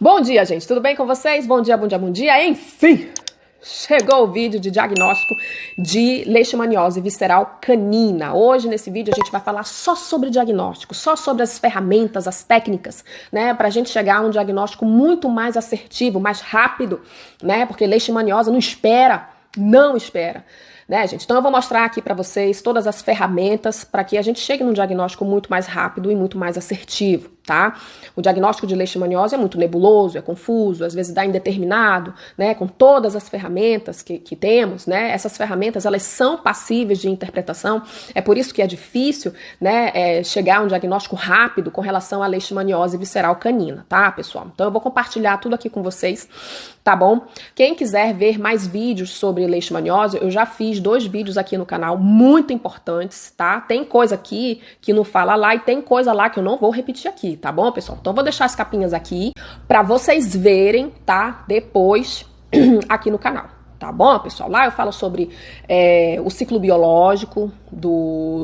Bom dia, gente. Tudo bem com vocês? Bom dia, bom dia, bom dia. Enfim, chegou o vídeo de diagnóstico de leishmaniose visceral canina. Hoje, nesse vídeo, a gente vai falar só sobre diagnóstico, só sobre as ferramentas, as técnicas, né? Pra gente chegar a um diagnóstico muito mais assertivo, mais rápido, né? Porque leishmaniose não espera. Né, gente? Então eu vou mostrar aqui para vocês todas as ferramentas para que a gente chegue num diagnóstico muito mais rápido e muito mais assertivo, tá? O diagnóstico de leishmaniose é muito nebuloso, é confuso, às vezes dá indeterminado, né? Com todas as ferramentas que temos, né? Essas ferramentas, elas são passíveis de interpretação, é por isso que é difícil, né, chegar a um diagnóstico rápido com relação à leishmaniose visceral canina, tá, pessoal? Então eu vou compartilhar tudo aqui com vocês, tá bom? Quem quiser ver mais vídeos sobre leishmaniose, eu já fiz 2 vídeos aqui no canal muito importantes, tá? Tem coisa aqui que não fala lá e tem coisa lá que eu não vou repetir aqui, tá bom, pessoal? Então vou deixar as capinhas aqui pra vocês verem, tá? Depois aqui no canal. Tá bom, pessoal? Lá eu falo sobre o ciclo biológico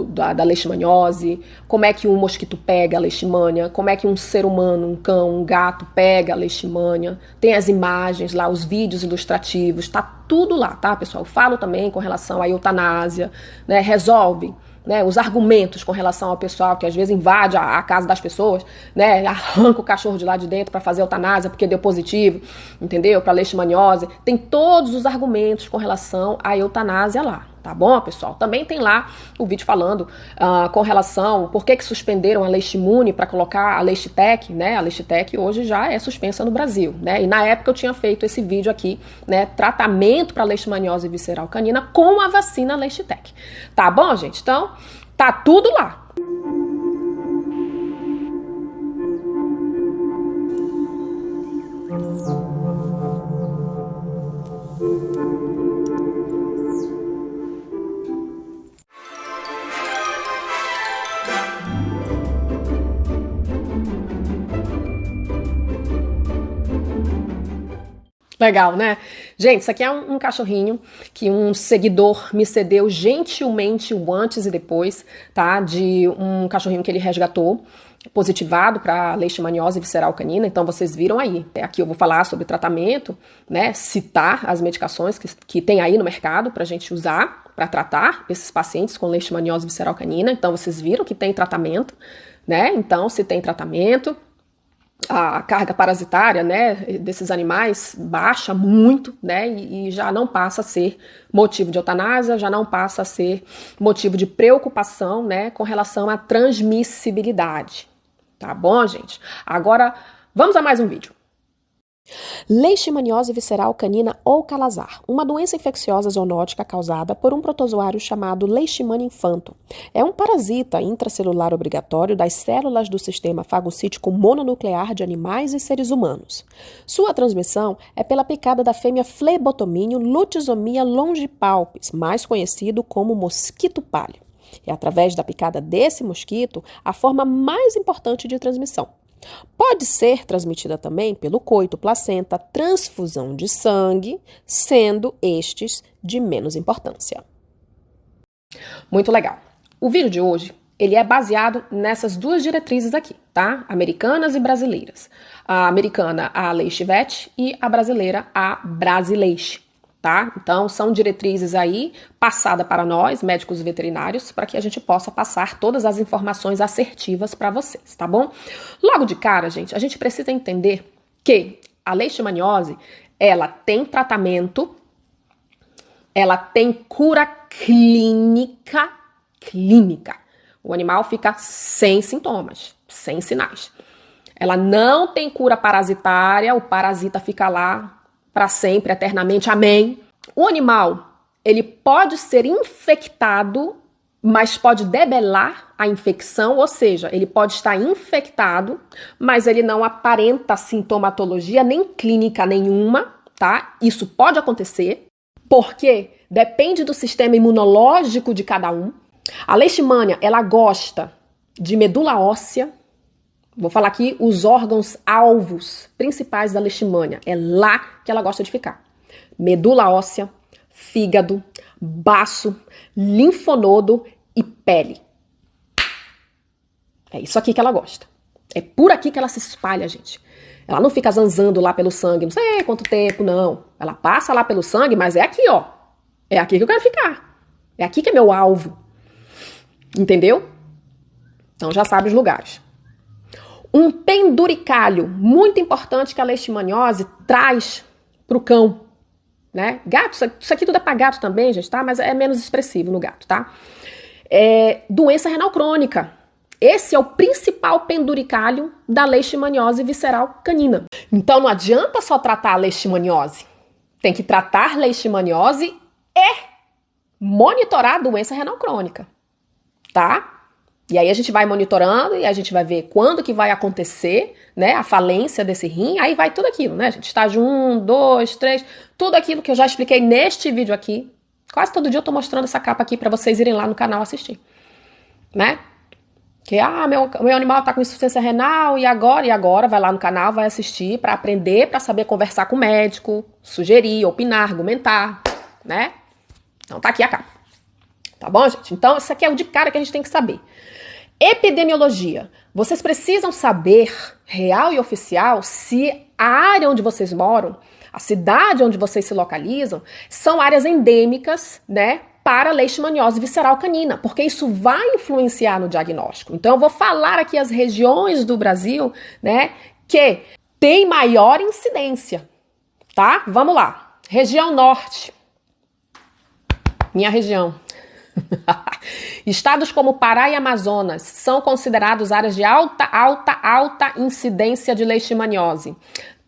da leishmaniose, como é que um mosquito pega a leishmania, como é que um ser humano, um cão, um gato pega a leishmania. Tem as imagens lá, os vídeos ilustrativos, tá tudo lá, tá, pessoal? Eu falo também com relação à eutanásia, né? Resolve, né, os argumentos com relação ao pessoal que às vezes invade a casa das pessoas, né, arranca o cachorro de lá de dentro para fazer eutanásia porque deu positivo, entendeu? Para leishmaniose. Tem todos os argumentos com relação à eutanásia lá, tá bom, pessoal? Também tem lá o vídeo falando com relação por que suspenderam a Leishmune para colocar a Leishtec, né? A Leishtec hoje já é suspensa no Brasil, né? E na época eu tinha feito esse vídeo aqui, né? Tratamento para leishmaniose visceral canina com a vacina Leishtec. Tá bom, gente? Então, tá tudo lá. Legal, né? Gente, isso aqui é um cachorrinho que um seguidor me cedeu gentilmente o antes e depois, tá? De um cachorrinho que ele resgatou, positivado para leishmaniose visceral canina. Então, vocês viram aí. Aqui eu vou falar sobre tratamento, né? Citar as medicações que tem aí no mercado pra gente usar para tratar esses pacientes com leishmaniose visceral canina. Então, vocês viram que tem tratamento, né? Então, se tem tratamento, a carga parasitária, né, desses animais baixa muito, né, e já não passa a ser motivo de eutanásia, já não passa a ser motivo de preocupação, né, com relação à transmissibilidade. Tá bom, gente? Agora, vamos a mais um vídeo. Leishmaniose visceral canina ou calazar, uma doença infecciosa zoonótica causada por um protozoário chamado Leishmania infantum. É um parasita intracelular obrigatório das células do sistema fagocítico mononuclear de animais e seres humanos. Sua transmissão é pela picada da fêmea Phlebotominium lutisomia longipalpis, mais conhecido como mosquito palha. É através da picada desse mosquito a forma mais importante de transmissão. Pode ser transmitida também pelo coito, placenta, transfusão de sangue, sendo estes de menos importância. Muito legal. O vídeo de hoje, ele é baseado nessas 2 diretrizes aqui, tá? Americanas e brasileiras. A americana, a Leishvet, e a brasileira, a Brasileish. Tá? Então, são diretrizes aí passadas para nós, médicos veterinários, para que a gente possa passar todas as informações assertivas para vocês, tá bom? Logo de cara, gente, a gente precisa entender que a leishmaniose, ela tem tratamento, ela tem cura clínica. O animal fica sem sintomas, sem sinais. Ela não tem cura parasitária, o parasita fica lá para sempre, eternamente, amém. O animal, ele pode ser infectado, mas pode debelar a infecção, ou seja, ele pode estar infectado, mas ele não aparenta sintomatologia nem clínica nenhuma, tá? Isso pode acontecer, porque depende do sistema imunológico de cada um. A leishmania, ela gosta de medula óssea. Vou falar aqui os órgãos alvos principais da leishmania. É lá que ela gosta de ficar. Medula óssea, fígado, baço, linfonodo e pele. É isso aqui que ela gosta. É por aqui que ela se espalha, gente. Ela não fica zanzando lá pelo sangue, não sei quanto tempo, não. Ela passa lá pelo sangue, mas é aqui, ó. É aqui que eu quero ficar. É aqui que é meu alvo. Entendeu? Então já sabe os lugares. Um penduricalho muito importante que a leishmaniose traz pro cão, né? Gato, isso aqui tudo é pra gato também, gente, tá? Mas é menos expressivo no gato, tá? Doença renal crônica. Esse é o principal penduricalho da leishmaniose visceral canina. Então não adianta só tratar a leishmaniose. Tem que tratar leishmaniose e monitorar a doença renal crônica, tá? E aí a gente vai monitorando e a gente vai ver quando que vai acontecer, né, a falência desse rim, aí vai tudo aquilo, né, gente? Estágio 1, 2, 3, tudo aquilo que eu já expliquei neste vídeo aqui. Quase todo dia eu tô mostrando essa capa aqui pra vocês irem lá no canal assistir, né? Que, meu animal tá com insuficiência renal e agora, vai lá no canal, vai assistir pra aprender, pra saber conversar com o médico, sugerir, opinar, argumentar, né? Então tá aqui a capa. Tá bom, gente? Então, isso aqui é o de cara que a gente tem que saber. Epidemiologia. Vocês precisam saber, real e oficial, se a área onde vocês moram, a cidade onde vocês se localizam, são áreas endêmicas, né, para leishmaniose visceral canina, porque isso vai influenciar no diagnóstico. Então, eu vou falar aqui as regiões do Brasil, né, que tem maior incidência, tá? Vamos lá. Região Norte. Minha região. Estados como Pará e Amazonas são considerados áreas de alta incidência de leishmaniose,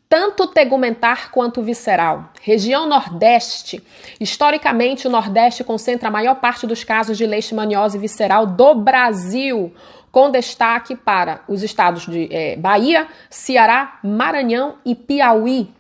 tanto tegumentar quanto visceral. Região Nordeste. Historicamente, o Nordeste concentra a maior parte dos casos de leishmaniose visceral do Brasil, com destaque para os estados de Bahia, Ceará, Maranhão e Piauí.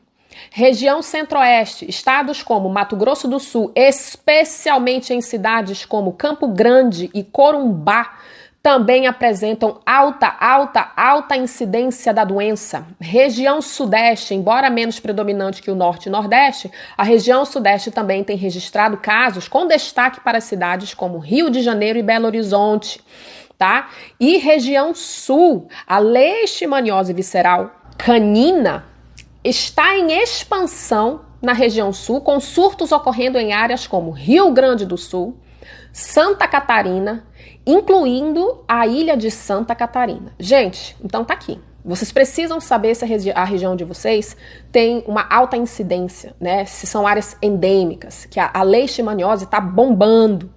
Região Centro-Oeste, estados como Mato Grosso do Sul, especialmente em cidades como Campo Grande e Corumbá, também apresentam alta incidência da doença. Região Sudeste, embora menos predominante que o Norte e Nordeste, a região Sudeste também tem registrado casos com destaque para cidades como Rio de Janeiro e Belo Horizonte, tá? E região Sul, a leishmaniose visceral canina está em expansão na região sul, com surtos ocorrendo em áreas como Rio Grande do Sul, Santa Catarina, incluindo a ilha de Santa Catarina. Gente, então tá aqui. Vocês precisam saber se a região de vocês tem uma alta incidência, né? Se são áreas endêmicas, que a leishmaniose tá bombando,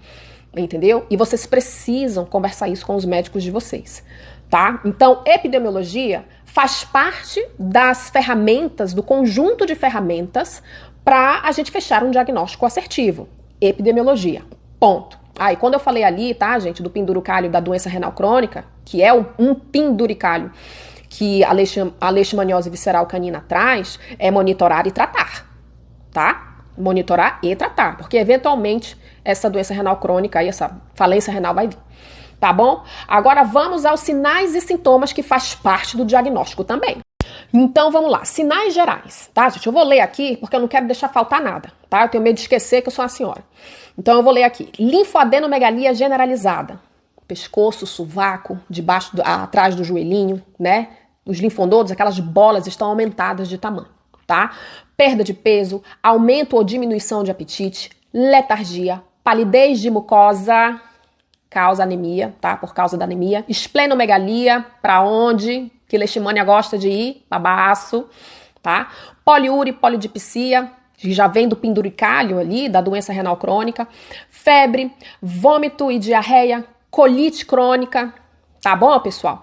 entendeu? E vocês precisam conversar isso com os médicos de vocês, tá? Então, epidemiologia faz parte das ferramentas, do conjunto de ferramentas para a gente fechar um diagnóstico assertivo. Epidemiologia. Ponto. E quando eu falei ali, tá, gente, do penduricalho da doença renal crônica, que é um penduricalho que a leishmaniose visceral canina traz, é monitorar e tratar, tá? Monitorar e tratar, porque eventualmente essa doença renal crônica e essa falência renal vai vir. Tá bom? Agora vamos aos sinais e sintomas que faz parte do diagnóstico também. Então vamos lá, sinais gerais, tá, gente? Eu vou ler aqui porque eu não quero deixar faltar nada, tá? Eu tenho medo de esquecer que eu sou uma senhora. Então eu vou ler aqui. Linfoadenomegalia generalizada. Pescoço, sovaco, atrás do joelhinho, né? Os linfonodos, aquelas bolas estão aumentadas de tamanho, tá? Perda de peso, aumento ou diminuição de apetite, letargia, palidez de mucosa, causa anemia, tá? Por causa da anemia. Esplenomegalia, pra onde que leishmania gosta de ir? Babaço, tá? Poliúria e polidipsia, que já vem do penduricalho ali, da doença renal crônica. Febre, vômito e diarreia, colite crônica, tá bom, pessoal?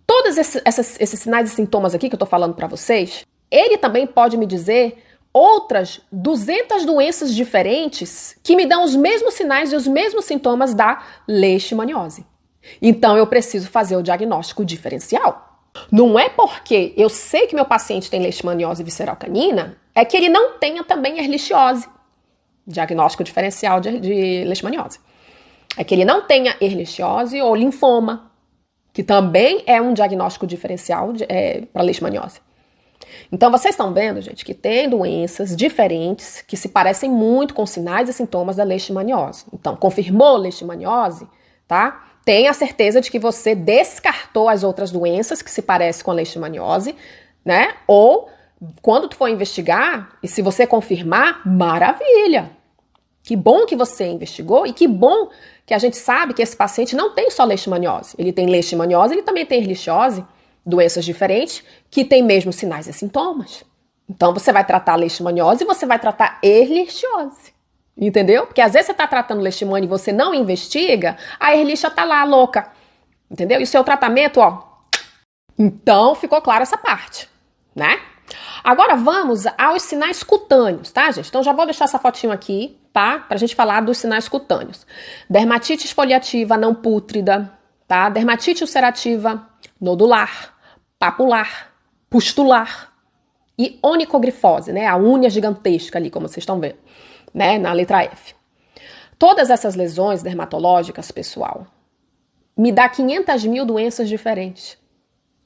Todos esses sinais e sintomas aqui que eu tô falando pra vocês, ele também pode me dizer outras 200 doenças diferentes que me dão os mesmos sinais e os mesmos sintomas da leishmaniose. Então, eu preciso fazer o diagnóstico diferencial. Não é porque eu sei que meu paciente tem leishmaniose visceral canina, é que ele não tenha também ehrlichiose. Diagnóstico diferencial de leishmaniose. É que ele não tenha ehrlichiose ou linfoma, que também é um diagnóstico diferencial para leishmaniose. Então, vocês estão vendo, gente, que tem doenças diferentes que se parecem muito com sinais e sintomas da leishmaniose. Então, confirmou leishmaniose, tá? Tenha certeza de que você descartou as outras doenças que se parecem com a leishmaniose, né? Ou, quando tu for investigar, e se você confirmar, maravilha! Que bom que você investigou e que bom que a gente sabe que esse paciente não tem só leishmaniose. Ele tem leishmaniose, ele também tem erlichiose, doenças diferentes que têm mesmo sinais e sintomas. Então você vai tratar a leishmaniose e você vai tratar erlichiose. Entendeu? Porque às vezes você tá tratando leishmania e você não investiga, a erlicha tá lá louca. Entendeu? E o seu tratamento, ó. Então ficou clara essa parte, né? Agora vamos aos sinais cutâneos, tá, gente? Então já vou deixar essa fotinho aqui, tá? Pra gente falar dos sinais cutâneos. Dermatite esfoliativa não pútrida, tá? Dermatite ulcerativa nodular, papular, pustular e onicogrifose, né? A unha gigantesca ali, como vocês estão vendo, né? Na letra F. Todas essas lesões dermatológicas, pessoal, me dá 500 mil doenças diferentes.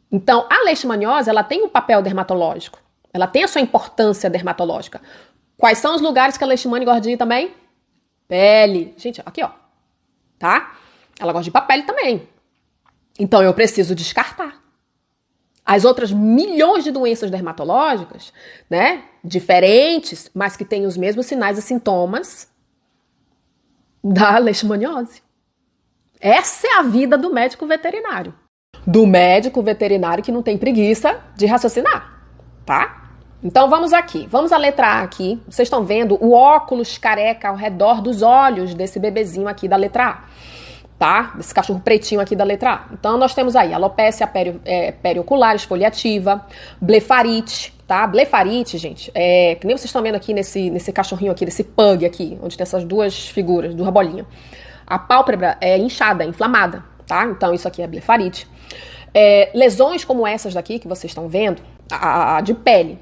Então, a leishmaniose, ela tem um papel dermatológico. Ela tem a sua importância dermatológica. Quais são os lugares que a leishmania gosta de ir também? Pele. Gente, aqui, ó. Tá? Ela gosta de ir pra pele também. Então, eu preciso descartar. As outras milhões de doenças dermatológicas, né? Diferentes, mas que têm os mesmos sinais e sintomas da leishmaniose. Essa é a vida do médico veterinário. Do médico veterinário que não tem preguiça de raciocinar, tá? Então vamos aqui, vamos à letra A aqui. Vocês estão vendo o óculos careca ao redor dos olhos desse bebezinho aqui da letra A, tá? Desse cachorro pretinho aqui da letra A. Então nós temos aí alopecia periocular esfoliativa, blefarite, tá? Blefarite, gente, que nem vocês estão vendo aqui nesse cachorrinho aqui, desse pug aqui, onde tem essas duas figuras, duas bolinhas. A pálpebra é inchada, inflamada, tá? Então isso aqui é blefarite. Lesões como essas daqui que vocês estão vendo, a de pele,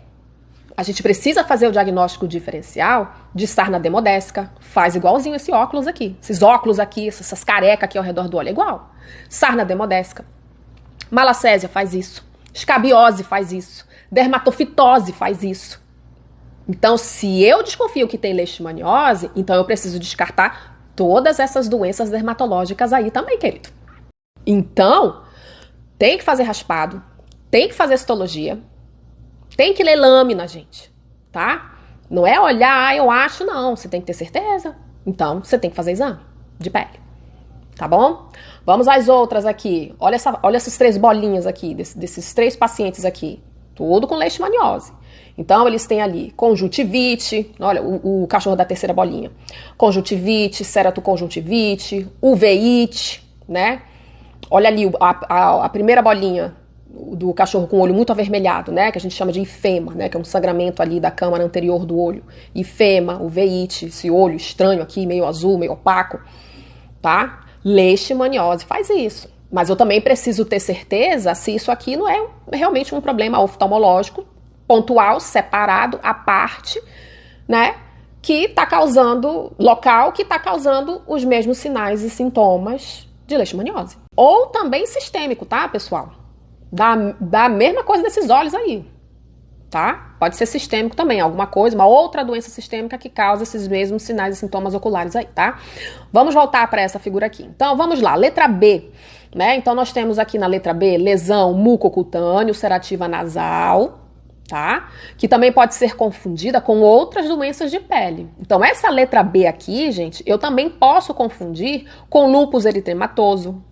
a gente precisa fazer o diagnóstico diferencial de sarna demodésica. Faz igualzinho esse óculos aqui. Esses óculos aqui, essas carecas aqui ao redor do olho, é igual. Sarna demodésica. Malacésia faz isso. Escabiose faz isso. Dermatofitose faz isso. Então, se eu desconfio que tem leishmaniose, então eu preciso descartar todas essas doenças dermatológicas aí também, querido. Então, tem que fazer raspado, tem que fazer citologia, tem que ler lâmina, gente, tá? Não é olhar, eu acho, não. Você tem que ter certeza. Então, você tem que fazer exame de pele, tá bom? Vamos às outras aqui. Olha essas 3 bolinhas aqui, desses 3 pacientes aqui. Tudo com leishmaniose. Então, eles têm ali conjuntivite, olha, o cachorro da terceira bolinha. Conjuntivite, ceratoconjuntivite, uveíte, né? Olha ali a primeira bolinha do cachorro com o olho muito avermelhado, né? Que a gente chama de ifema, né? Que é um sangramento ali da câmara anterior do olho. Ifema, uveíte, esse olho estranho aqui, meio azul, meio opaco, tá? Leishmaniose faz isso. Mas eu também preciso ter certeza se isso aqui não é realmente um problema oftalmológico, pontual, separado, à parte, né? Que tá causando, local que tá causando os mesmos sinais e sintomas de leishmaniose. Ou também sistêmico, tá, pessoal? Da mesma coisa desses olhos aí, tá? Pode ser sistêmico também, alguma coisa, uma outra doença sistêmica que causa esses mesmos sinais e sintomas oculares aí, tá? Vamos voltar para essa figura aqui. Então, vamos lá, letra B, né? Então, nós temos aqui na letra B, lesão mucocutânea, ulcerativa nasal, tá? Que também pode ser confundida com outras doenças de pele. Então, essa letra B aqui, gente, eu também posso confundir com lúpus eritematoso,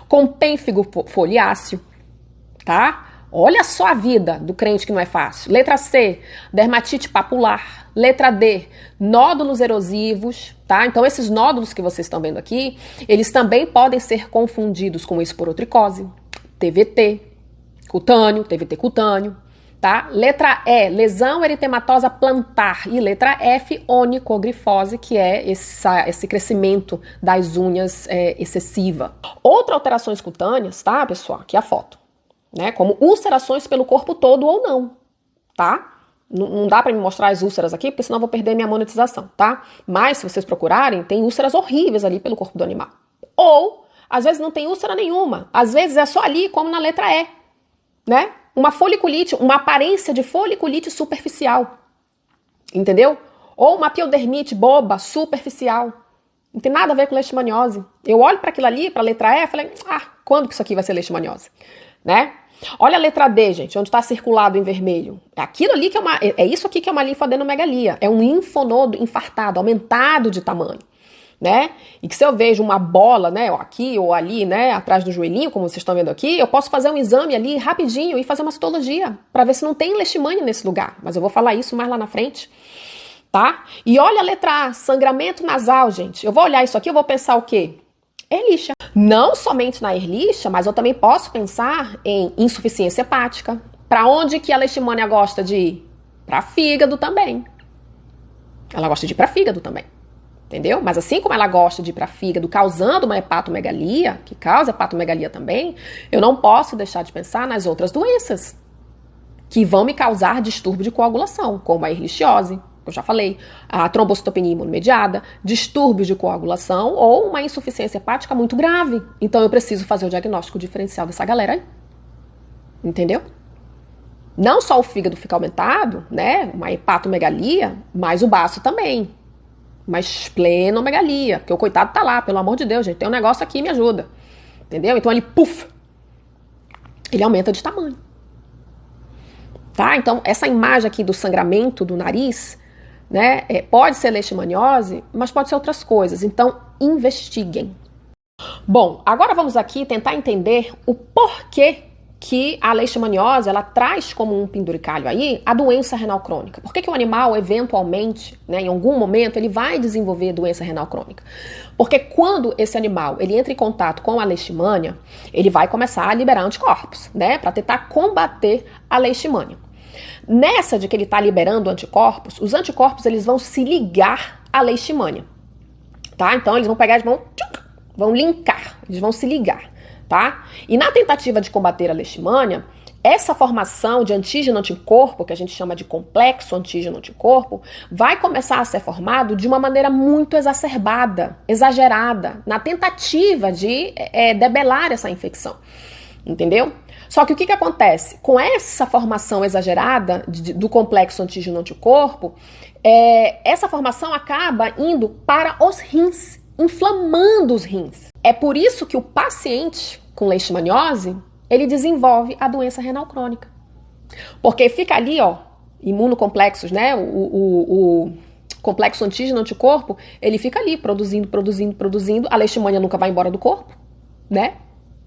com pênfigo foliáceo, tá? Olha só a vida do crente que não é fácil. Letra C, dermatite papular. Letra D, nódulos erosivos, tá? Então, esses nódulos que vocês estão vendo aqui, eles também podem ser confundidos com esporotricose, TVT cutâneo, tá? Letra E, lesão eritematosa plantar. E letra F, onicogrifose, que é esse crescimento das unhas excessiva. Outras alterações cutâneas, tá, pessoal? Aqui a foto. Né, como ulcerações pelo corpo todo ou não, tá? Não dá pra me mostrar as úlceras aqui, porque senão eu vou perder minha monetização, tá? Mas, se vocês procurarem, tem úlceras horríveis ali pelo corpo do animal. Ou, às vezes não tem úlcera nenhuma. Às vezes é só ali, como na letra E, né? Uma foliculite, uma aparência de foliculite superficial, entendeu? Ou uma piodermite boba, superficial. Não tem nada a ver com leishmaniose. Eu olho para aquilo ali, para a letra E, e falei, quando que isso aqui vai ser leishmaniose? Né? Olha a letra D, gente, onde está circulado em vermelho. Aquilo ali que é isso aqui que é uma linfadenomegalia. É um linfonodo infartado, aumentado de tamanho, né? E que se eu vejo uma bola, né, ou aqui ou ali, né, atrás do joelhinho, como vocês estão vendo aqui, eu posso fazer um exame ali rapidinho e fazer uma citologia para ver se não tem leishmania nesse lugar. Mas eu vou falar isso mais lá na frente, tá? E olha a letra A, sangramento nasal, gente. Eu vou olhar isso aqui, eu vou pensar o quê? Ehrlichia. Não somente na Ehrlichia, mas eu também posso pensar em insuficiência hepática. Para onde que a leishmania gosta de ir? Para fígado também. Ela gosta de ir para fígado também. Entendeu? Mas assim como ela gosta de ir para fígado causando uma hepatomegalia, que causa hepatomegalia também, eu não posso deixar de pensar nas outras doenças que vão me causar distúrbio de coagulação, como a ehrlichiose, eu já falei, a trombocitopenia imunomediada, distúrbios de coagulação ou uma insuficiência hepática muito grave. Então eu preciso fazer o diagnóstico diferencial dessa galera aí. Entendeu? Não só o fígado fica aumentado, né? Uma hepatomegalia, mas o baço também. Uma esplenomegalia, porque o coitado tá lá, pelo amor de Deus, gente, tem um negócio aqui, me ajuda. Entendeu? Então ele, ele aumenta de tamanho. Tá? Então essa imagem aqui do sangramento do nariz, né, pode ser leishmaniose, mas pode ser outras coisas. Então investiguem. Bom, agora vamos aqui tentar entender o porquê que a leishmaniose, ela traz como um penduricalho aí a doença renal crônica. Por que o animal, eventualmente, né, em algum momento, ele vai desenvolver doença renal crônica? Porque quando esse animal, ele entra em contato com a leishmania, ele vai começar a liberar anticorpos, né, para tentar combater a leishmania. Nessa de que ele está liberando anticorpos, os anticorpos, eles vão se ligar à leishmania, tá? Então, eles vão pegar e vão linkar, eles vão se ligar. Tá? E na tentativa de combater a leishmania, essa formação de antígeno-anticorpo, que a gente chama de complexo antígeno-anticorpo, vai começar a ser formado de uma maneira muito exacerbada, exagerada, na tentativa de debelar essa infecção. Entendeu? Só que o que acontece? Com essa formação exagerada do complexo antígeno-anticorpo, essa formação acaba indo para os rins, inflamando os rins. É por isso que o paciente com leishmaniose, ele desenvolve a doença renal crônica. Porque fica ali, ó, imunocomplexos, né? O complexo antígeno-anticorpo, ele fica ali produzindo. A leishmania nunca vai embora do corpo, né?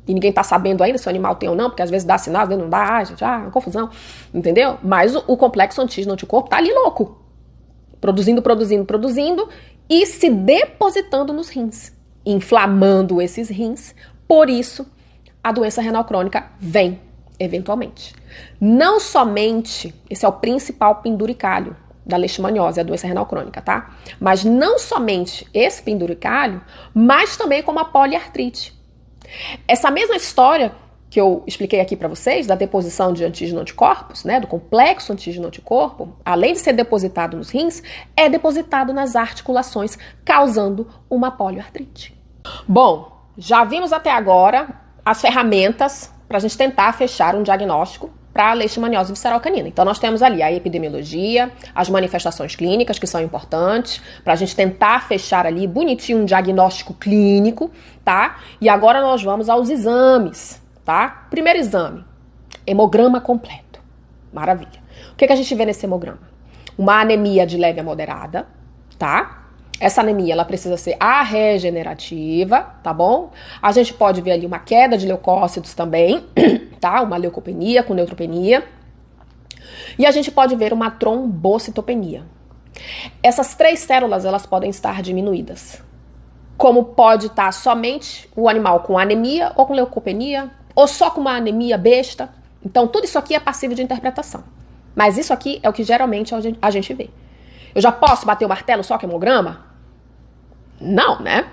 E ninguém tá sabendo ainda se o animal tem ou não, porque às vezes dá sinal, às vezes não dá, gente, confusão, entendeu? Mas o complexo antígeno-anticorpo tá ali louco. Produzindo e se depositando nos rins, inflamando esses rins. Por isso, a doença renal crônica vem, eventualmente. Não somente, esse é o principal penduricalho da leishmaniose, a doença renal crônica, tá? Mas não somente esse penduricalho, mas também como a poliartrite. Essa mesma história que eu expliquei aqui para vocês, da deposição de antígeno-anticorpos, né, do complexo antígeno-anticorpo, além de ser depositado nos rins, é depositado nas articulações, causando uma poliartrite. Bom, já vimos até agora as ferramentas para a gente tentar fechar um diagnóstico para a leishmaniose visceral canina. Então, nós temos ali a epidemiologia, as manifestações clínicas, que são importantes, para a gente tentar fechar ali bonitinho um diagnóstico clínico, tá? E agora nós vamos aos exames, tá? Primeiro exame, hemograma completo. Maravilha. O que a gente vê nesse hemograma? Uma anemia de leve a moderada, tá? Essa anemia, ela precisa ser arregenerativa, tá bom? A gente pode ver ali uma queda de leucócitos também, tá? Uma leucopenia com neutropenia. E a gente pode ver uma trombocitopenia. Essas 3 células, elas podem estar diminuídas. Como pode estar somente o animal com anemia ou com leucopenia, ou só com uma anemia besta. Então, tudo isso aqui é passível de interpretação. Mas isso aqui é o que geralmente a gente vê. Eu já posso bater o martelo só com hemograma? Não, né?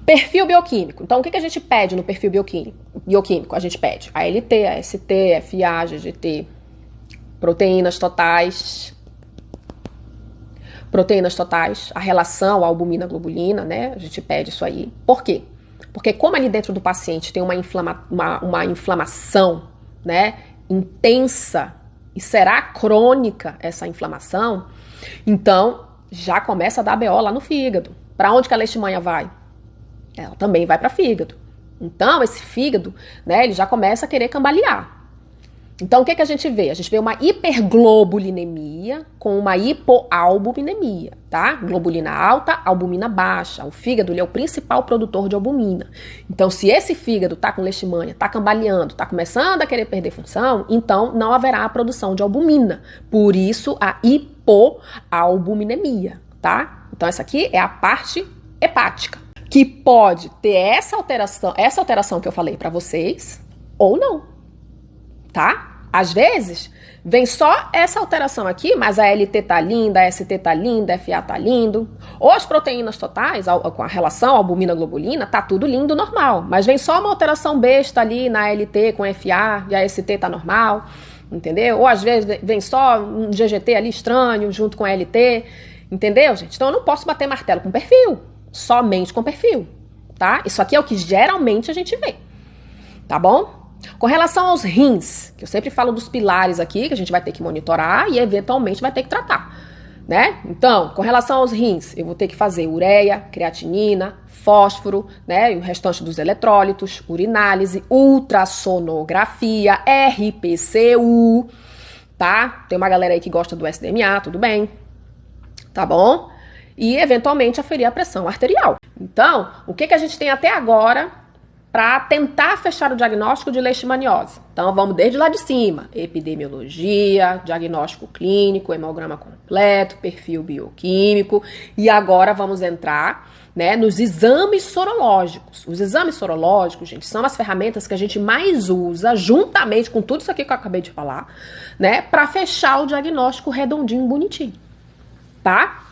Perfil bioquímico. Então, o que a gente pede no perfil bioquímico? A gente pede ALT, AST, FA, GGT, proteínas totais, a relação albumina-globulina, né? A gente pede isso aí. Por quê? Porque como ali dentro do paciente tem uma inflamação, né, intensa, e será crônica essa inflamação, então já começa a dar BO lá no fígado. Para onde que a leishmania vai? Ela também vai para fígado. Então, esse fígado, né, ele já começa a querer cambalear. Então, o que a gente vê? A gente vê uma hiperglobulinemia com uma hipoalbuminemia, tá? Globulina alta, albumina baixa. O fígado, ele é o principal produtor de albumina. Então, se esse fígado tá com leishmania, tá cambaleando, tá começando a querer perder função, então não haverá a produção de albumina. Por isso, a hipoalbuminemia, tá? Então, essa aqui é a parte hepática, que pode ter essa alteração que eu falei para vocês, ou não. Tá? Às vezes, vem só essa alteração aqui, mas a LT tá linda, a ST tá linda, a FA tá lindo. Ou as proteínas totais, com a relação albumina-globulina, tá tudo lindo, normal. Mas vem só uma alteração besta ali na LT com a FA e a ST tá normal, entendeu? Ou às vezes vem só um GGT ali estranho junto com a LT, entendeu, gente? Então eu não posso bater martelo com perfil, somente com perfil, tá? Isso aqui é o que geralmente a gente vê, tá bom? Com relação aos rins, que eu sempre falo dos pilares aqui, que a gente vai ter que monitorar e eventualmente vai ter que tratar, né? Então, com relação aos rins, eu vou ter que fazer ureia, creatinina, fósforo, né? E o restante dos eletrólitos, urinálise, ultrassonografia, RPCU, tá? Tem uma galera aí que gosta do SDMA, tudo bem, tá bom? E eventualmente aferir a pressão arterial. Então, o que a gente tem até agora para tentar fechar o diagnóstico de leishmaniose? Então, vamos desde lá de cima. Epidemiologia, diagnóstico clínico, hemograma completo, perfil bioquímico. E agora vamos entrar, né, nos exames sorológicos. Os exames sorológicos, gente, são as ferramentas que a gente mais usa, juntamente com tudo isso aqui que eu acabei de falar, né, para fechar o diagnóstico redondinho, bonitinho, tá?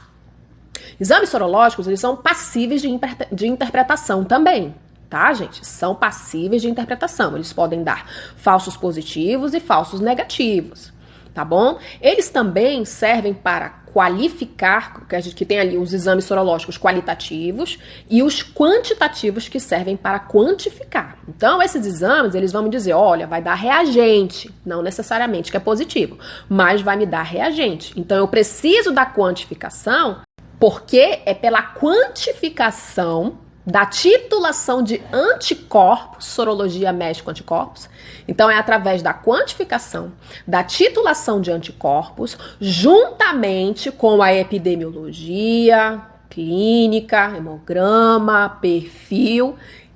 Exames sorológicos, eles são passíveis de interpretação também. Tá, gente? São passíveis de interpretação. Eles podem dar falsos positivos e falsos negativos, tá bom? Eles também servem para qualificar, que tem ali os exames sorológicos qualitativos e os quantitativos que servem para quantificar. Então, esses exames, eles vão me dizer, olha, vai dar reagente, não necessariamente que é positivo, mas vai me dar reagente. Então, eu preciso da quantificação, porque é pela quantificação da titulação de anticorpos, sorologia mexe com anticorpos. Então, é através da quantificação da titulação de anticorpos, juntamente com a epidemiologia, clínica, hemograma, perfil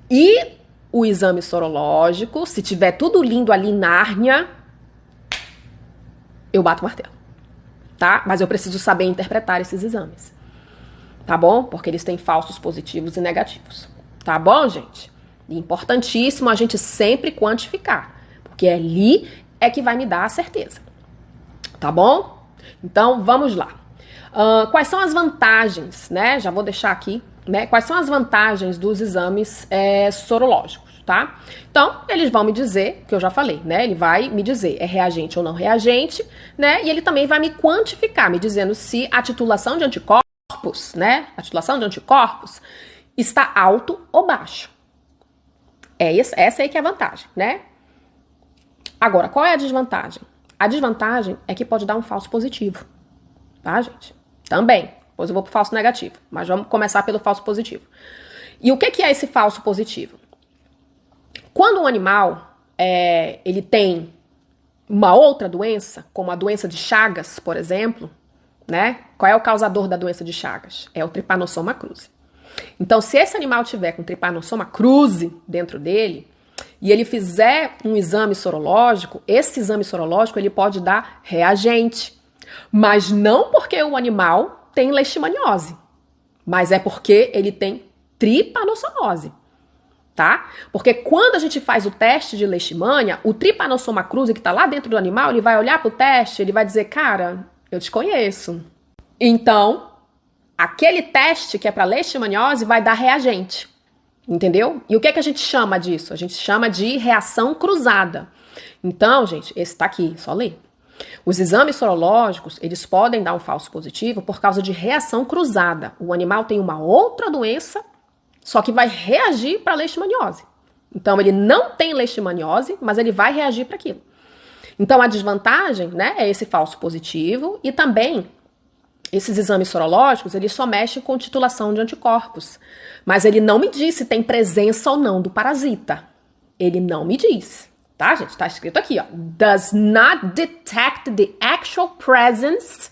e o exame sorológico. Se tiver tudo lindo ali, Nárnia, eu bato o martelo, tá? Mas eu preciso saber interpretar esses exames. Tá bom? Porque eles têm falsos positivos e negativos. Tá bom, gente? E importantíssimo a gente sempre quantificar, porque ali é que vai me dar a certeza. Tá bom? Então, vamos lá. Quais são as vantagens, né? Já vou deixar aqui, né? Quais são as vantagens dos exames sorológicos, tá? Então, eles vão me dizer, que eu já falei, né? Ele vai me dizer é reagente ou não reagente, né? E ele também vai me quantificar, me dizendo se a titulação de anticorpos, né? A titulação de anticorpos está alto ou baixo. Essa aí que é a vantagem, né? Agora, qual é a desvantagem? A desvantagem é que pode dar um falso positivo, tá, gente? Também. Depois eu vou pro falso negativo, mas vamos começar pelo falso positivo. E o que é esse falso positivo? Quando um animal ele tem uma outra doença, como a doença de Chagas, por exemplo, né? Qual é o causador da doença de Chagas? É o Trypanosoma cruzi. Então, se esse animal tiver com Trypanosoma cruzi dentro dele e ele fizer um exame sorológico, esse exame sorológico ele pode dar reagente, mas não porque o animal tem leishmaniose, mas é porque ele tem trypanosomose, tá? Porque quando a gente faz o teste de leishmania, o Trypanosoma cruzi que tá lá dentro do animal, ele vai olhar pro teste, ele vai dizer, cara, eu te conheço. Então, aquele teste que é para leishmaniose vai dar reagente, entendeu? E o que a gente chama disso? A gente chama de reação cruzada. Então, gente, esse tá aqui, só ler. Os exames sorológicos, eles podem dar um falso positivo por causa de reação cruzada. O animal tem uma outra doença, só que vai reagir para leishmaniose. Então, ele não tem leishmaniose, mas ele vai reagir para aquilo. Então, a desvantagem, né, é esse falso positivo e também Esses exames sorológicos, eles só mexem com titulação de anticorpos. Mas ele não me diz se tem presença ou não do parasita. Ele não me diz. Tá, gente? Tá escrito aqui, ó. Does not detect the actual presence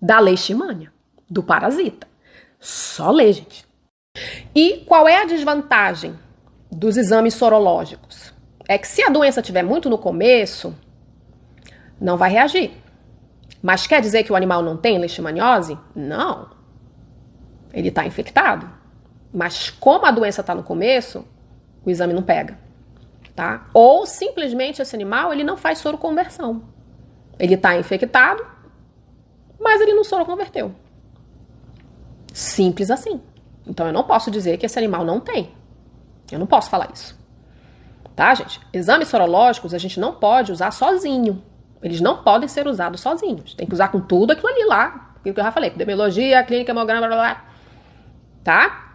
da leishmania, do parasita. Só lê, gente. E qual é a desvantagem dos exames sorológicos? É que se a doença estiver muito no começo, não vai reagir. Mas quer dizer que o animal não tem leishmaniose? Não. Ele está infectado. Mas como a doença está no começo, o exame não pega. Tá? Ou simplesmente esse animal ele não faz soroconversão. Ele está infectado, mas ele não soroconverteu. Simples assim. Então eu não posso dizer que esse animal não tem. Eu não posso falar isso. Tá, gente? Exames sorológicos a gente não pode usar sozinho. Eles não podem ser usados sozinhos. Tem que usar com tudo aquilo ali lá. Aquilo que eu já falei. Epidemiologia, clínica, hemograma, blá, blá, blá. Tá?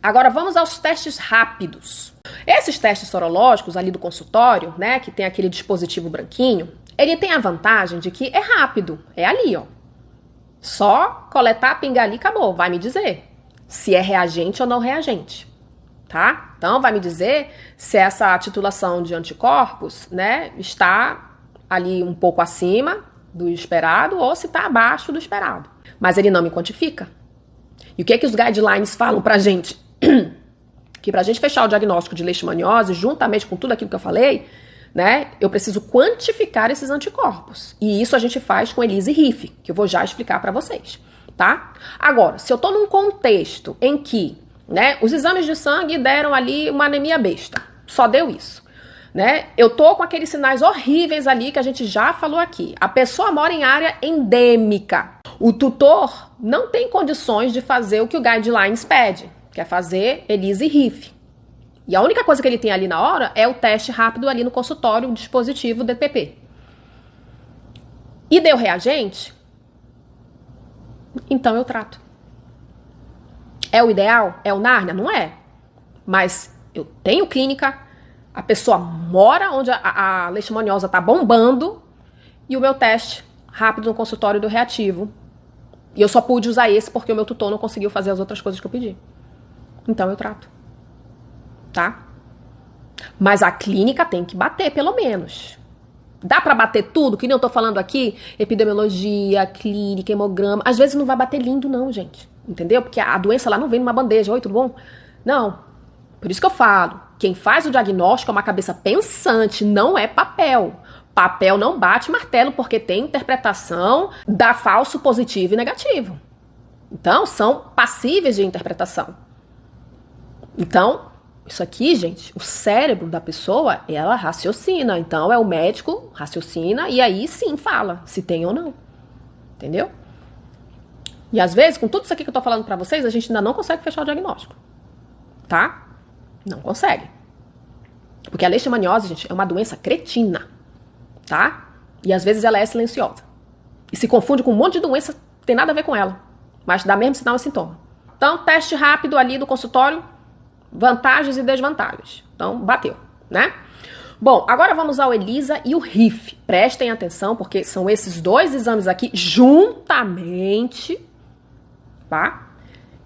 Agora vamos aos testes rápidos. Esses testes sorológicos ali do consultório, né, que tem aquele dispositivo branquinho, ele tem a vantagem de que é rápido. É ali, ó. Só coletar, pingar ali, acabou. Vai me dizer se é reagente ou não reagente. Tá? Então vai me dizer se essa titulação de anticorpos, né, está ali um pouco acima do esperado ou se está abaixo do esperado. Mas ele não me quantifica. E o que é que os guidelines falam pra gente? Que pra gente fechar o diagnóstico de leishmaniose, juntamente com tudo aquilo que eu falei, né, eu preciso quantificar esses anticorpos. E isso a gente faz com ELISA e RIF, que eu vou já explicar pra vocês, tá? Agora, se eu tô num contexto em que, né, os exames de sangue deram ali uma anemia besta, só deu isso. Né? Eu tô com aqueles sinais horríveis ali que a gente já falou aqui. A pessoa mora em área endêmica. O tutor não tem condições de fazer o que o Guidelines pede, que é fazer ELISA e RIF. E a única coisa que ele tem ali na hora é o teste rápido ali no consultório, o dispositivo DPP. E deu reagente? Então eu trato. É o ideal? É o Nárnia? Não é. Mas eu tenho clínica. A pessoa mora onde a leishmaniose está bombando e o meu teste rápido no consultório do reativo. E eu só pude usar esse porque o meu tutor não conseguiu fazer as outras coisas que eu pedi. Então eu trato. Tá? Mas a clínica tem que bater, pelo menos. Dá pra bater tudo? Que nem eu tô falando aqui, epidemiologia, clínica, hemograma. Às vezes não vai bater lindo não, gente. Entendeu? Porque a doença lá não vem numa bandeja. Oi, tudo bom? Não. Por isso que eu falo. Quem faz o diagnóstico é uma cabeça pensante, não é papel. Papel não bate martelo porque tem interpretação da falso positivo e negativo. Então, são passíveis de interpretação. Então, isso aqui, gente, o cérebro da pessoa, ela raciocina. Então, é o médico raciocina e aí sim fala se tem ou não. Entendeu? E às vezes, com tudo isso aqui que eu tô falando pra vocês, a gente ainda não consegue fechar o diagnóstico. Tá? Não consegue. Porque a leishmaniose, gente, é uma doença cretina, tá? E às vezes ela é silenciosa. E se confunde com um monte de doença que tem nada a ver com ela, mas dá mesmo sinal e sintoma. Então, teste rápido ali do consultório, vantagens e desvantagens. Então, bateu, né? Bom, agora vamos ao ELISA e o RIF. Prestem atenção, porque são esses dois exames aqui juntamente, tá?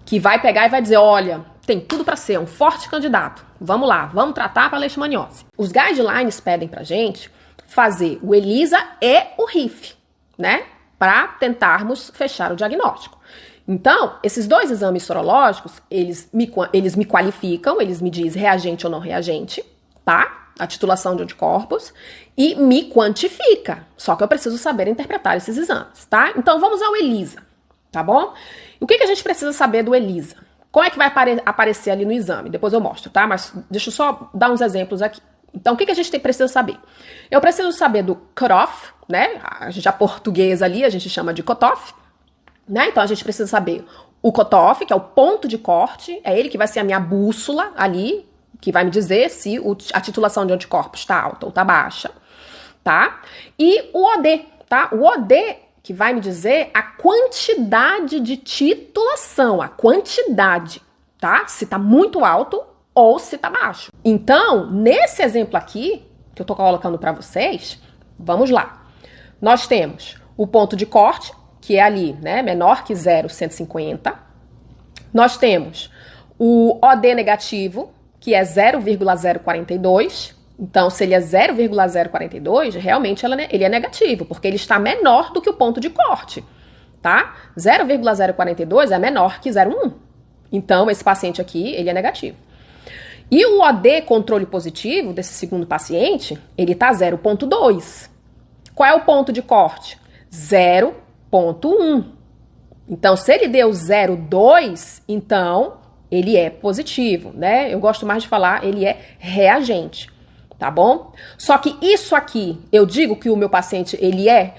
Que vai pegar e vai dizer, olha, tem tudo para ser um forte candidato. Vamos lá, vamos tratar para a leishmaniose. Os guidelines pedem pra gente fazer o ELISA e o RIF, né? Para tentarmos fechar o diagnóstico. Então, esses dois exames sorológicos, eles me qualificam, eles me dizem reagente ou não reagente, tá? A titulação de anticorpos e me quantifica. Só que eu preciso saber interpretar esses exames, tá? Então, vamos ao ELISA, tá bom? E o que a gente precisa saber do ELISA? Como é que vai aparecer ali no exame? Depois eu mostro, tá? Mas deixa eu só dar uns exemplos aqui. Então, o que a gente precisa saber? Eu preciso saber do cutoff, né? A gente, a português ali, a gente chama de cutoff, né? Então, a gente precisa saber o cutoff, que é o ponto de corte, é ele que vai ser a minha bússola ali, que vai me dizer se a titulação de anticorpos está alta ou está baixa, tá? E o OD, tá? O OD que vai me dizer a quantidade de titulação, a quantidade, tá? Se tá muito alto ou se tá baixo. Então, nesse exemplo aqui, que eu tô colocando para vocês, vamos lá. Nós temos o ponto de corte, que é ali, né, menor que 0,150. Nós temos o OD negativo, que é 0,042. Então, se ele é 0,042, realmente ele é negativo, porque ele está menor do que o ponto de corte, tá? 0,042 é menor que 0,1. Então, esse paciente aqui, ele é negativo. E o OD controle positivo desse segundo paciente, ele tá 0,2. Qual é o ponto de corte? 0,1. Então, se ele deu 0,2, então ele é positivo, né? Eu gosto mais de falar, ele é reagente, tá bom? Só que isso aqui, eu digo que o meu paciente, ele é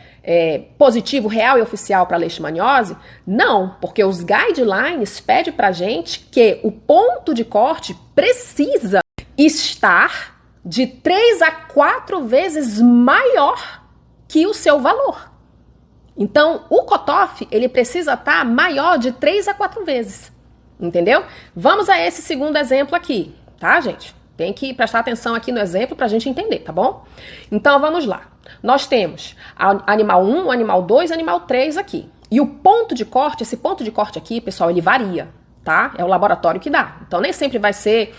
positivo, real e oficial para leishmaniose? Não, porque os guidelines pedem pra gente que o ponto de corte precisa estar de 3 a 4 vezes maior que o seu valor. Então, o cutoff, ele precisa estar maior de 3 a 4 vezes, entendeu? Vamos a esse segundo exemplo aqui, tá, gente? Tem que prestar atenção aqui no exemplo pra gente entender, tá bom? Então, vamos lá. Nós temos animal 1, animal 2, animal 3 aqui. E o ponto de corte, esse ponto de corte aqui, pessoal, ele varia, tá? É o laboratório que dá. Então, nem sempre vai ser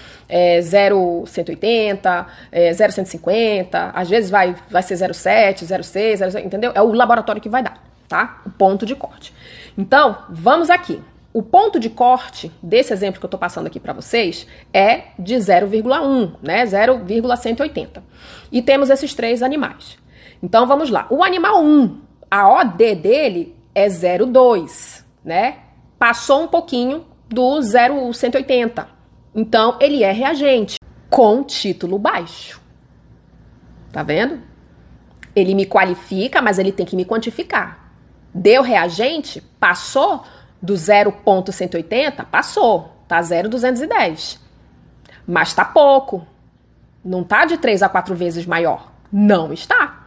0,180, 0,150, às vezes vai ser 0,7, 0,6, 0,6, entendeu? É o laboratório que vai dar, tá? O ponto de corte. Então, vamos aqui. O ponto de corte desse exemplo que eu tô passando aqui para vocês é de 0,1, né? 0,180. E temos esses 3 animais. Então, vamos lá. O animal 1, a OD dele é 0,2, né? Passou um pouquinho do 0,180. Então, ele é reagente com título baixo. Tá vendo? Ele me qualifica, mas ele tem que me quantificar. Deu reagente? Passou do 0,180? Passou. Tá 0,210. Mas tá pouco. Não tá de 3 a 4 vezes maior. Não está.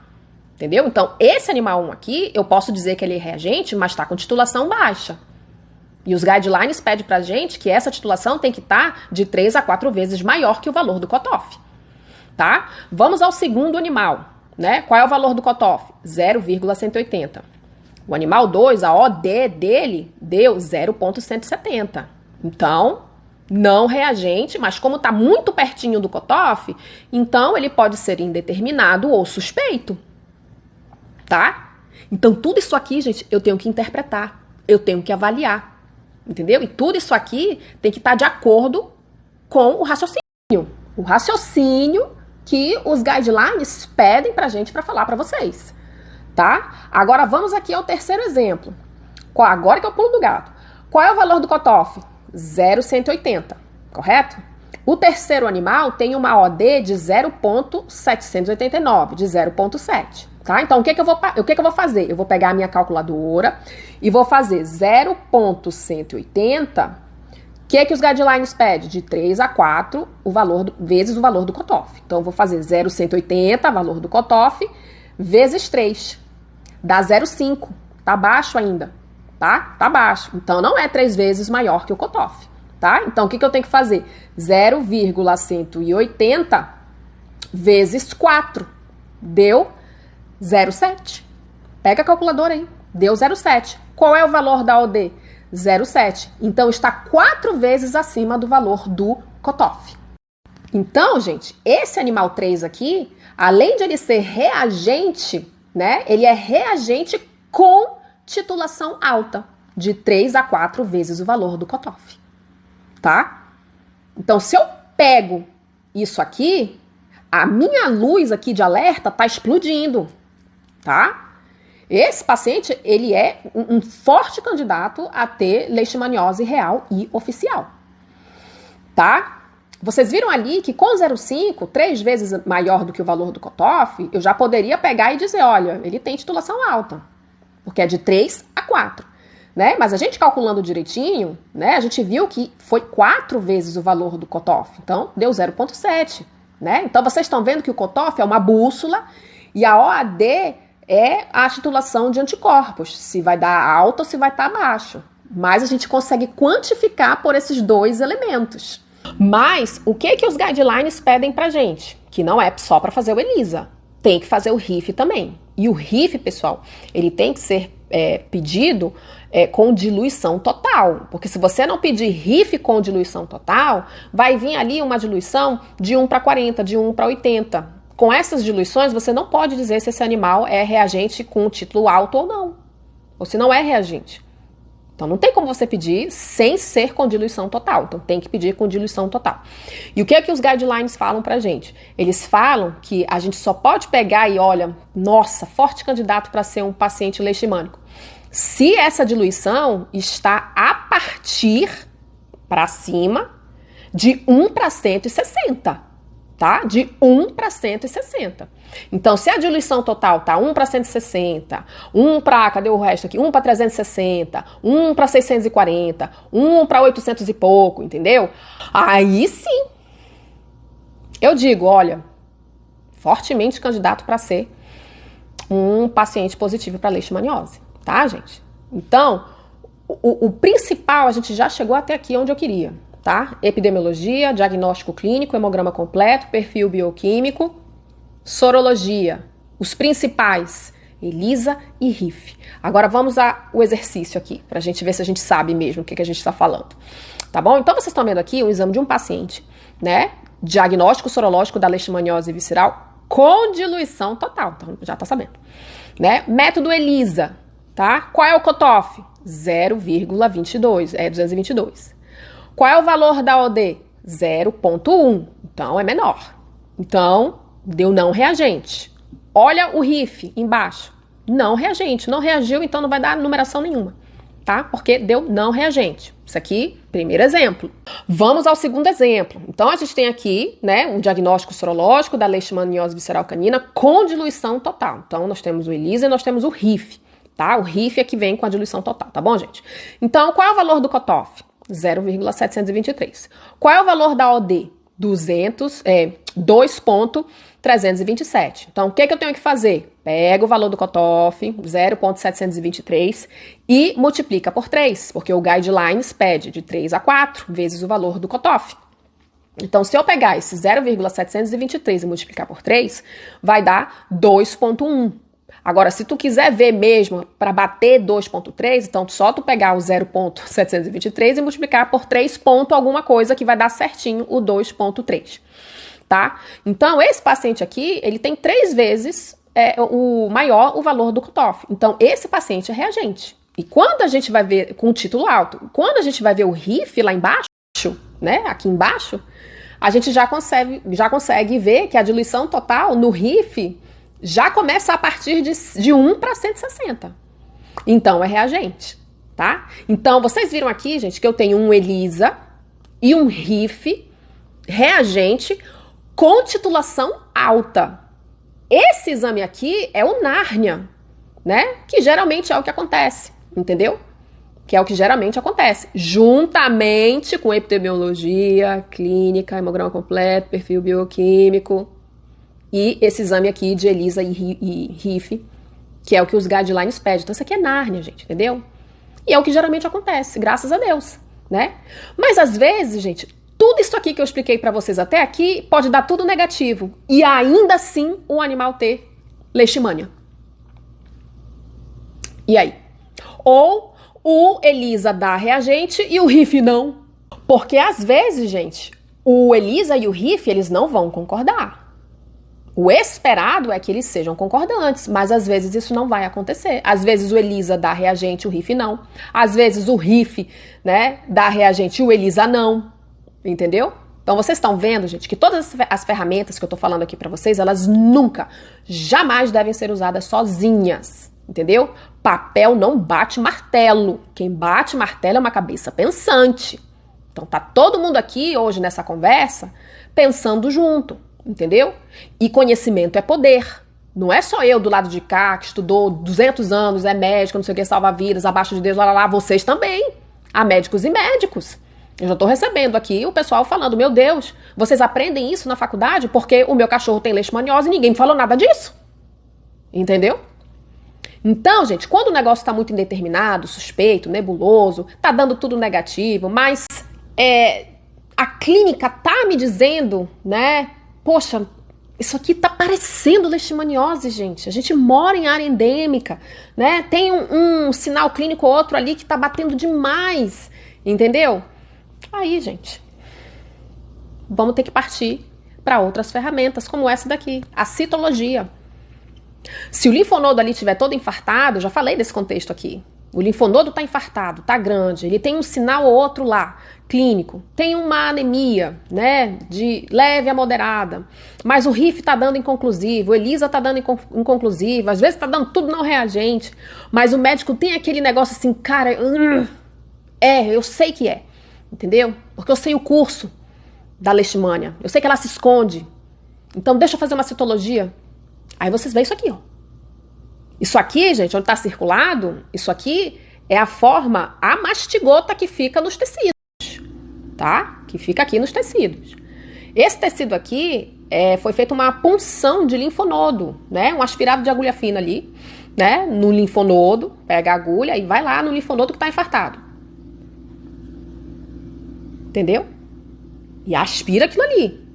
Entendeu? Então, esse animal 1 aqui, eu posso dizer que ele é reagente, mas tá com titulação baixa. E os guidelines pedem pra gente que essa titulação tem que estar de 3 a 4 vezes maior que o valor do cutoff. Tá? Vamos ao segundo animal, né? Qual é o valor do cutoff? 0,180. O animal 2, a OD dele deu 0,170. Então, não reagente, mas como está muito pertinho do cutoff, então ele pode ser indeterminado ou suspeito. Tá? Então, tudo isso aqui, gente, eu tenho que interpretar, eu tenho que avaliar, entendeu? E tudo isso aqui tem que estar de acordo com o raciocínio que os guidelines pedem pra gente para falar para vocês, tá? Agora vamos aqui ao terceiro exemplo. Agora que é o pulo do gato. Qual é o valor do cutoff? 0,180, correto? O terceiro animal tem uma OD de 0,789, de 0,7. Tá? Então, o que que eu vou fazer? Eu vou pegar a minha calculadora e vou fazer 0,180. O que os guidelines pedem? De 3 a 4 vezes o valor do cutoff. Então, eu vou fazer 0,180, valor do cutoff, vezes 3. Dá 0,5. Tá baixo ainda, tá? Tá baixo. Então, não é 3 vezes maior que o cutoff, tá? Então, o que eu tenho que fazer? 0,180 vezes 4. Deu 0,7. Pega a calculadora aí. Deu 0,7. Qual é o valor da OD? 0,7. Então, está 4 vezes acima do valor do cutoff. Então, gente, esse animal 3 aqui, além de ele ser reagente, né? Ele é reagente com titulação alta, de 3 a 4 vezes o valor do cutoff. Tá? Então, se eu pego isso aqui, a minha luz aqui de alerta tá explodindo. Tá? Esse paciente, ele é um forte candidato a ter leishmaniose real e oficial. Tá? Vocês viram ali que com 0,5, 3 vezes maior do que o valor do cutoff, eu já poderia pegar e dizer, olha, ele tem titulação alta, porque é de 3 a 4. Né? Mas a gente calculando direitinho, né, a gente viu que foi 4 vezes o valor do cutoff. Então, deu 0,7. Né? Então, vocês estão vendo que o cutoff é uma bússola e a OAD é a titulação de anticorpos, se vai dar alta ou se vai estar baixo. Mas a gente consegue quantificar por esses 2 elementos. Mas o que os guidelines pedem pra gente? Que não é só para fazer o ELISA, tem que fazer o RIF também. E o RIF, pessoal, ele tem que ser pedido com diluição total. Porque se você não pedir RIF com diluição total, vai vir ali uma diluição de 1 para 40, de 1 para 80. Com essas diluições, você não pode dizer se esse animal é reagente com título alto ou não. Ou se não é reagente. Então, não tem como você pedir sem ser com diluição total. Então, tem que pedir com diluição total. E o que é que os guidelines falam pra gente? Eles falam que a gente só pode pegar e olha, nossa, forte candidato para ser um paciente leishmânico. Se essa diluição está a partir para cima de 1 para 160. Tá? De 1 para 160. Então, se a diluição total tá 1 para 160, 1 para, cadê o resto aqui? 1 para 360, 1 para 640, 1 para 800 e pouco, entendeu? Aí sim, eu digo, olha, fortemente candidato para ser um paciente positivo para leishmaniose, tá, gente? Então, o principal, a gente já chegou até aqui onde eu queria. Tá? Epidemiologia, diagnóstico clínico, hemograma completo, perfil bioquímico, sorologia, os principais, ELISA e RIF. Agora vamos ao exercício aqui, pra gente ver se a gente sabe mesmo o que a gente está falando. Tá bom? Então vocês estão vendo aqui o exame de um paciente, né? Diagnóstico sorológico da leishmaniose visceral com diluição total, então já tá sabendo. Né? Método ELISA, tá? Qual é o cutoff? 0,22, 222. Qual é o valor da OD? 0,1, então é menor. Então, deu não reagente. Olha o RIF embaixo. Não reagente, não reagiu, então não vai dar numeração nenhuma, tá? Porque deu não reagente. Isso aqui, primeiro exemplo. Vamos ao segundo exemplo. Então, a gente tem aqui, né, um diagnóstico sorológico da leishmaniose visceral canina com diluição total. Então, nós temos o ELISA e nós temos o RIF, tá? O RIF é que vem com a diluição total, tá bom, gente? Então, qual é o valor do cutoff? 0,723. Qual é o valor da OD? 2,327. Então, o que eu tenho que fazer? Pega o valor do cutoff, 0,723, e multiplica por 3, porque o Guidelines pede de 3 a 4 vezes o valor do cutoff. Então, se eu pegar esse 0,723 e multiplicar por 3, vai dar 2,1. Agora, se tu quiser ver mesmo para bater 2,3, então só tu pegar o 0,723 e multiplicar por 3 ponto alguma coisa que vai dar certinho o 2,3, tá? Então, esse paciente aqui, ele tem 3 vezes o valor do cutoff. Então, esse paciente é reagente. E quando a gente vai ver, com o título alto, quando a gente vai ver o RIF lá embaixo, né, aqui embaixo, a gente já consegue ver que a diluição total no RIF já começa a partir de 1 para 160. Então, é reagente, tá? Então, vocês viram aqui, gente, que eu tenho um ELISA e um RIF reagente com titulação alta. Esse exame aqui é o Nárnia, né? Que geralmente é o que acontece, entendeu? Que é o que geralmente acontece, juntamente com epidemiologia, clínica, hemograma completo, perfil bioquímico, e esse exame aqui de ELISA e RIF, que é o que os guidelines pedem. Então, isso aqui é Nárnia, gente, entendeu? E é o que geralmente acontece, graças a Deus, né? Mas, às vezes, gente, tudo isso aqui que eu expliquei pra vocês até aqui pode dar tudo negativo. E ainda assim, o animal ter leishmania. E aí? Ou o ELISA dá reagente e o RIF não. Porque, às vezes, gente, o ELISA e o RIF, eles não vão concordar. O esperado é que eles sejam concordantes, mas às vezes isso não vai acontecer. Às vezes o ELISA dá reagente, o RIF não. Às vezes o RIF, né, dá reagente e o ELISA não. Entendeu? Então vocês estão vendo, gente, que todas as ferramentas que eu tô falando aqui pra vocês, elas nunca, jamais devem ser usadas sozinhas. Entendeu? Papel não bate martelo. Quem bate martelo é uma cabeça pensante. Então tá todo mundo aqui hoje nessa conversa pensando junto. Entendeu? E conhecimento é poder. Não é só eu do lado de cá, que estudou 200 anos, é médico, não sei o que, salva vidas, abaixo de Deus, lá, vocês também. Há médicos e médicos. Eu já tô recebendo aqui o pessoal falando, meu Deus, vocês aprendem isso na faculdade porque o meu cachorro tem leishmaniose e ninguém me falou nada disso. Entendeu? Então, gente, quando o negócio tá muito indeterminado, suspeito, nebuloso, tá dando tudo negativo, mas a clínica tá me dizendo, né, poxa, Isso aqui tá parecendo leishmaniose, gente. A gente mora em área endêmica, né? Tem um sinal clínico ou outro ali que tá batendo demais, entendeu? Aí, gente, vamos ter que partir para outras ferramentas, como essa daqui, a citologia. Se o linfonodo ali estiver todo infartado, eu já falei desse contexto aqui. O linfonodo está infartado, está grande, ele tem um sinal ou outro lá, clínico. Tem uma anemia, né, de leve a moderada, mas o RIF está dando inconclusivo, o ELISA está dando inconclusivo, às vezes está dando tudo não reagente, mas o médico tem aquele negócio assim, cara, eu sei que é, entendeu? Porque eu sei o curso da leishmania, eu sei que ela se esconde, então deixa eu fazer uma citologia. Aí vocês veem isso aqui, ó. Isso aqui, gente, onde está circulado, isso aqui é a forma, a mastigota que fica nos tecidos, tá? Que fica aqui nos tecidos. Esse tecido aqui foi feita uma punção de linfonodo, né? Um aspirado de agulha fina ali, né? No linfonodo, pega a agulha e vai lá no linfonodo que está infartado. Entendeu? E aspira aquilo ali.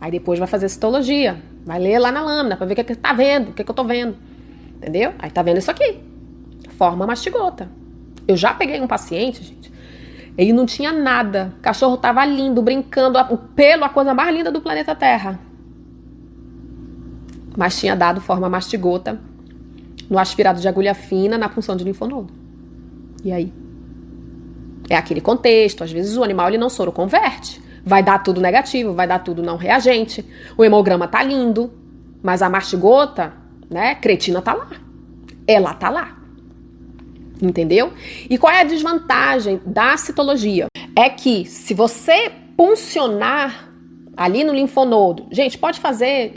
Aí depois vai fazer a citologia, vai ler lá na lâmina para ver o que tá vendo, o que eu tô vendo. Entendeu? Aí tá vendo isso aqui. Forma mastigota. Eu já peguei um paciente, gente. Ele não tinha nada. O cachorro tava lindo, brincando. O pelo, a coisa mais linda do planeta Terra. Mas tinha dado forma mastigota no aspirado de agulha fina na punção de linfonodo. E aí? É aquele contexto. Às vezes o animal ele não soroconverte. Vai dar tudo negativo, vai dar tudo não reagente. O hemograma tá lindo. Mas a mastigota, né, cretina tá lá. Ela tá lá. Entendeu? E qual é a desvantagem da citologia? É que se você puncionar ali no linfonodo, gente, pode fazer,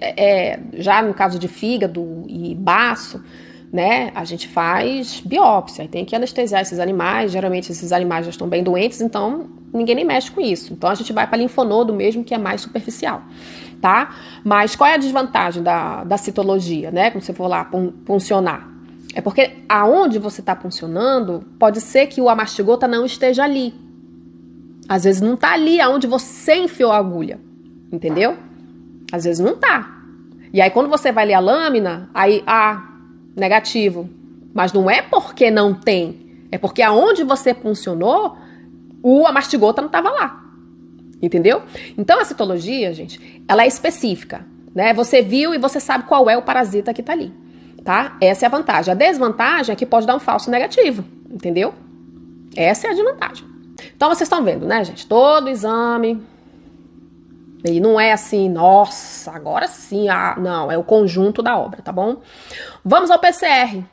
já no caso de fígado e baço, né, a gente faz biópsia, tem que anestesiar esses animais, geralmente esses animais já estão bem doentes, então ninguém nem mexe com isso. Então a gente vai para linfonodo mesmo, que é mais superficial, tá? Mas qual é a desvantagem da citologia, né, quando você for lá puncionar? É porque aonde você está puncionando, pode ser que o amastigota não esteja ali. Às vezes não está ali aonde você enfiou a agulha, entendeu? Às vezes não está. E aí quando você vai ler a lâmina, aí, negativo. Mas não é porque não tem, é porque aonde você puncionou, o amastigota não estava lá. Entendeu? Então a citologia, gente, ela é específica, né? Você viu e você sabe qual é o parasita que está ali. Tá? Essa é a vantagem. A desvantagem é que pode dar um falso negativo, entendeu? Essa é a desvantagem. Então vocês estão vendo, né, gente? Todo exame. E não é assim, nossa, agora sim. Não, é o conjunto da obra, tá bom? Vamos ao PCR,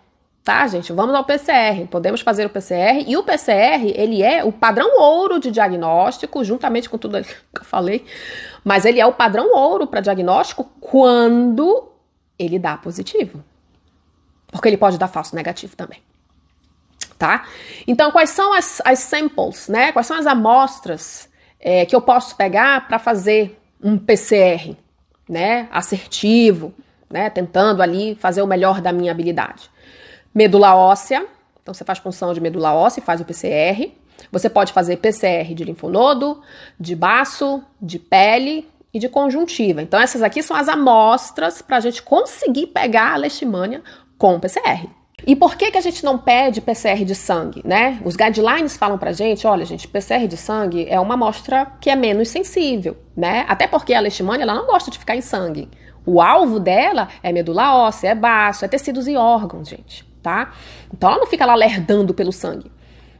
tá, gente? Vamos ao PCR. Podemos fazer o PCR. E o PCR, ele é o padrão ouro de diagnóstico, juntamente com tudo que eu falei. Mas ele é o padrão ouro para diagnóstico quando ele dá positivo. Porque ele pode dar falso negativo também, tá? Então, quais são as samples, né? Quais são as amostras que eu posso pegar para fazer um PCR, né? Assertivo, né? Tentando ali fazer o melhor da minha habilidade. Medula óssea, então você faz punção de medula óssea e faz o PCR. Você pode fazer PCR de linfonodo, de baço, de pele e de conjuntiva. Então, essas aqui são as amostras para a gente conseguir pegar a leishmania com PCR. E por que a gente não pede PCR de sangue, né? Os guidelines falam pra gente, olha, gente, PCR de sangue é uma amostra que é menos sensível, né? Até porque a leishmania, ela não gosta de ficar em sangue. O alvo dela é medula óssea, é baço, é tecidos e órgãos, gente, tá? Então ela não fica lá lerdando pelo sangue.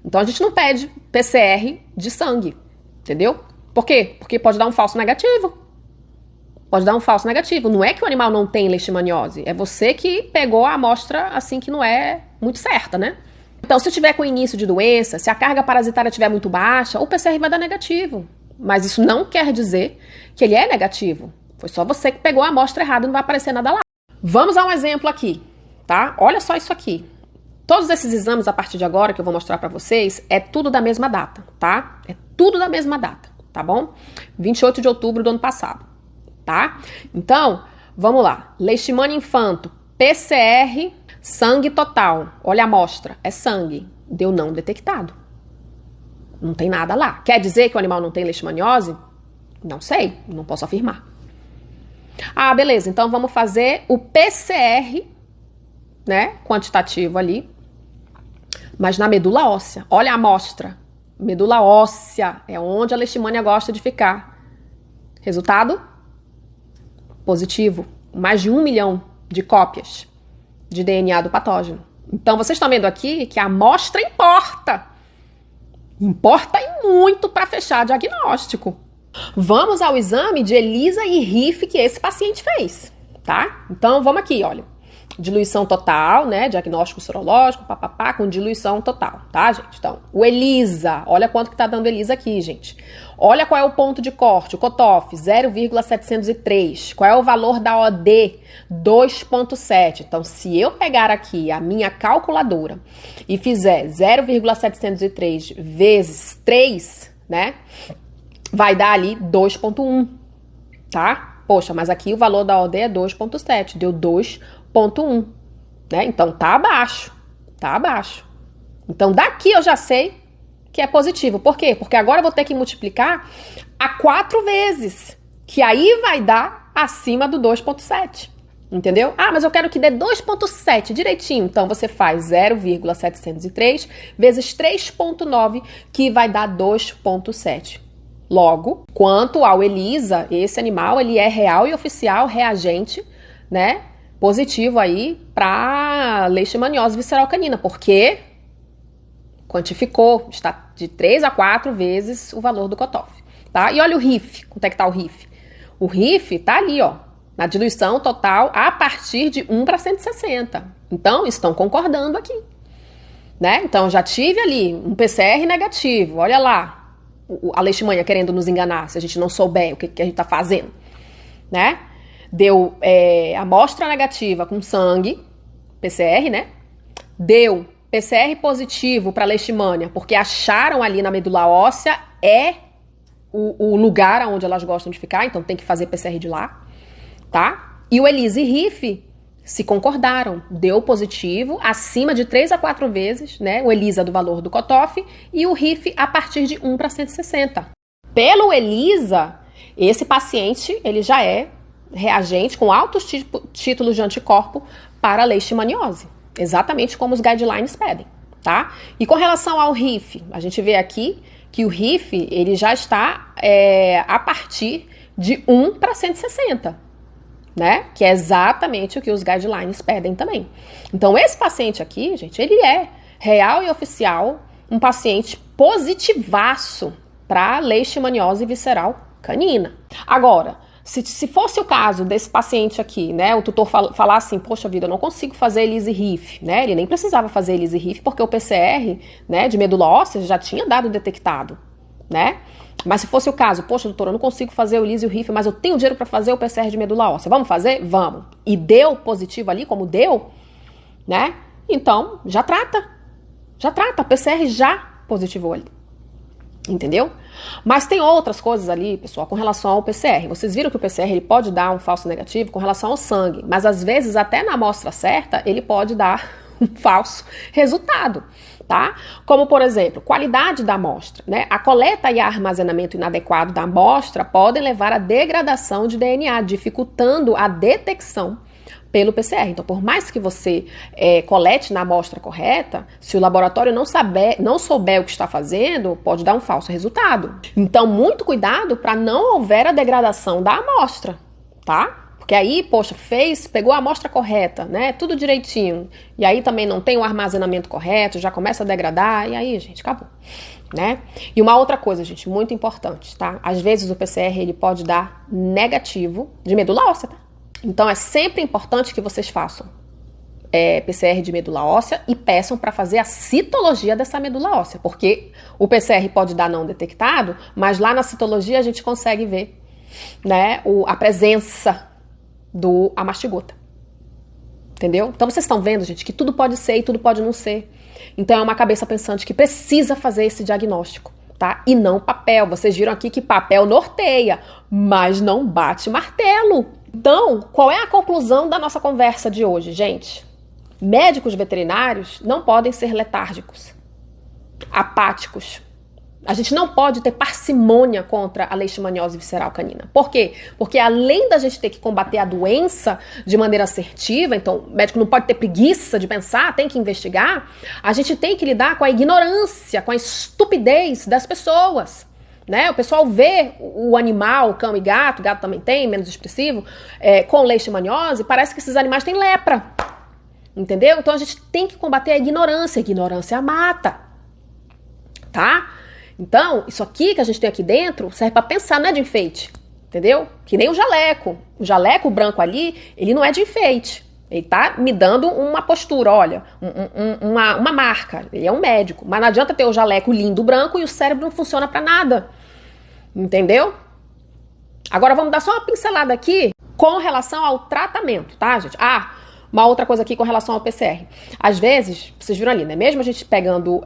Então a gente não pede PCR de sangue, entendeu? Por quê? Porque pode dar um falso negativo. Pode dar um falso negativo. Não é que o animal não tem leishmaniose, é você que pegou a amostra assim que não é muito certa, né? Então, se tiver com início de doença, se a carga parasitária estiver muito baixa, o PCR vai dar negativo. Mas isso não quer dizer que ele é negativo. Foi só você que pegou a amostra errada e não vai aparecer nada lá. Vamos a um exemplo aqui, tá? Olha só isso aqui. Todos esses exames, a partir de agora, que eu vou mostrar pra vocês, é tudo da mesma data, tá? É tudo da mesma data, tá bom? 28 de outubro do ano passado. Tá? Então, vamos lá. Leishmania infanto, PCR, sangue total. Olha a amostra, é sangue. Deu não detectado. Não tem nada lá. Quer dizer que o animal não tem leishmaniose? Não sei, não posso afirmar. Ah, beleza, então vamos fazer o PCR, né, quantitativo ali, mas na medula óssea. Olha a amostra. Medula óssea é onde a leishmania gosta de ficar. Resultado? Positivo. Mais de 1 milhão de cópias de DNA do patógeno. Então, vocês estão vendo aqui que a amostra importa. Importa e muito para fechar diagnóstico. Vamos ao exame de ELISA e RIF que esse paciente fez, tá? Então, vamos aqui, olha. Diluição total, né? Diagnóstico sorológico, papapá, com diluição total, tá, gente? Então, o ELISA, olha quanto que tá dando ELISA aqui, gente. Olha qual é o ponto de corte, o cutoff, 0,703. Qual é o valor da OD? 2,7. Então, se eu pegar aqui a minha calculadora e fizer 0,703 vezes 3, né? Vai dar ali 2,1, tá? Poxa, mas aqui o valor da OD é 2,7, deu 2,1, né? Então tá abaixo, tá abaixo. Então daqui eu já sei que é positivo. Por quê? Porque agora eu vou ter que multiplicar a 4 vezes, que aí vai dar acima do 2,7, entendeu? Ah, mas eu quero que dê 2,7 direitinho. Então você faz 0,703 vezes 3,9, que vai dar 2,7. Logo, quanto ao ELISA, esse animal ele é real e oficial reagente, né? Positivo aí para leishmaniose visceral canina, porque quantificou, está de 3 a 4 vezes o valor do cutoff, tá? E olha o RIF, quanto é que tá o RIF? O RIF tá ali, ó, na diluição total a partir de 1 para 160. Então, estão concordando aqui, né? Então, já tive ali um PCR negativo, olha lá, a leishmania querendo nos enganar, se a gente não souber o que a gente tá fazendo, né? Deu amostra negativa com sangue, PCR, né? Deu PCR positivo para leishmania, porque acharam ali na medula óssea o lugar onde elas gostam de ficar, então tem que fazer PCR de lá, tá? E o ELISA e RIF se concordaram, deu positivo acima de 3 a 4 vezes, né? O ELISA do valor do cutoff e o RIF a partir de 1 para 160. Pelo ELISA, esse paciente ele já é reagente com altos títulos de anticorpo para leishmaniose, exatamente como os guidelines pedem, tá? E com relação ao RIF, a gente vê aqui que o RIF ele já está a partir de 1 para 160, né? Que é exatamente o que os guidelines pedem também. Então, esse paciente aqui, gente, ele é real e oficial um paciente positivaço para leishmaniose visceral canina. Agora, se fosse o caso desse paciente aqui, né, o tutor falar assim, poxa vida, eu não consigo fazer ELISA e RIF, né, ele nem precisava fazer ELISA e RIF porque o PCR, né, de medula óssea já tinha dado detectado, né, mas se fosse o caso, poxa, doutor, eu não consigo fazer o ELISA e o RIF, mas eu tenho dinheiro para fazer o PCR de medula óssea, vamos fazer? Vamos. E deu positivo ali, como deu, né, então já trata, a PCR já positivou ali. Entendeu? Mas tem outras coisas ali, pessoal, com relação ao PCR. Vocês viram que o PCR ele pode dar um falso negativo com relação ao sangue, mas às vezes até na amostra certa ele pode dar um falso resultado, tá? Como, por exemplo, qualidade da amostra, né? A coleta e armazenamento inadequado da amostra podem levar à degradação de DNA, dificultando a detecção pelo PCR. Então, por mais que você colete na amostra correta, se o laboratório não souber o que está fazendo, pode dar um falso resultado. Então, muito cuidado para não houver a degradação da amostra, tá? Porque aí, poxa, pegou a amostra correta, né? Tudo direitinho. E aí também não tem o armazenamento correto, já começa a degradar, e aí, gente, acabou, né? E uma outra coisa, gente, muito importante, tá? Às vezes o PCR ele pode dar negativo de medula óssea, tá? Então, é sempre importante que vocês façam PCR de medula óssea e peçam para fazer a citologia dessa medula óssea, porque o PCR pode dar não detectado, mas lá na citologia a gente consegue ver, né, a presença do amastigota. Entendeu? Então, vocês estão vendo, gente, que tudo pode ser e tudo pode não ser. Então, é uma cabeça pensante que precisa fazer esse diagnóstico, tá? E não papel. Vocês viram aqui que papel norteia, mas não bate martelo. Então, qual é a conclusão da nossa conversa de hoje, gente? Médicos veterinários não podem ser letárgicos, apáticos. A gente não pode ter parcimônia contra a leishmaniose visceral canina. Por quê? Porque além da gente ter que combater a doença de maneira assertiva, então o médico não pode ter preguiça de pensar, tem que investigar, a gente tem que lidar com a ignorância, com a estupidez das pessoas. Né? O pessoal vê o animal, cão e gato também tem, menos expressivo, com leishmaniose, parece que esses animais têm lepra. Entendeu? Então a gente tem que combater a ignorância. A ignorância mata. Tá? Então, isso aqui que a gente tem aqui dentro serve para pensar, não é de enfeite, entendeu? Que nem o jaleco. O jaleco branco ali, ele não é de enfeite. Ele tá me dando uma postura, olha, uma marca. Ele é um médico. Mas não adianta ter o jaleco lindo branco e o cérebro não funciona para nada. Entendeu? Agora vamos dar só uma pincelada aqui com relação ao tratamento, tá, gente? Uma outra coisa aqui com relação ao PCR. Às vezes, vocês viram ali, né? Mesmo a gente pegando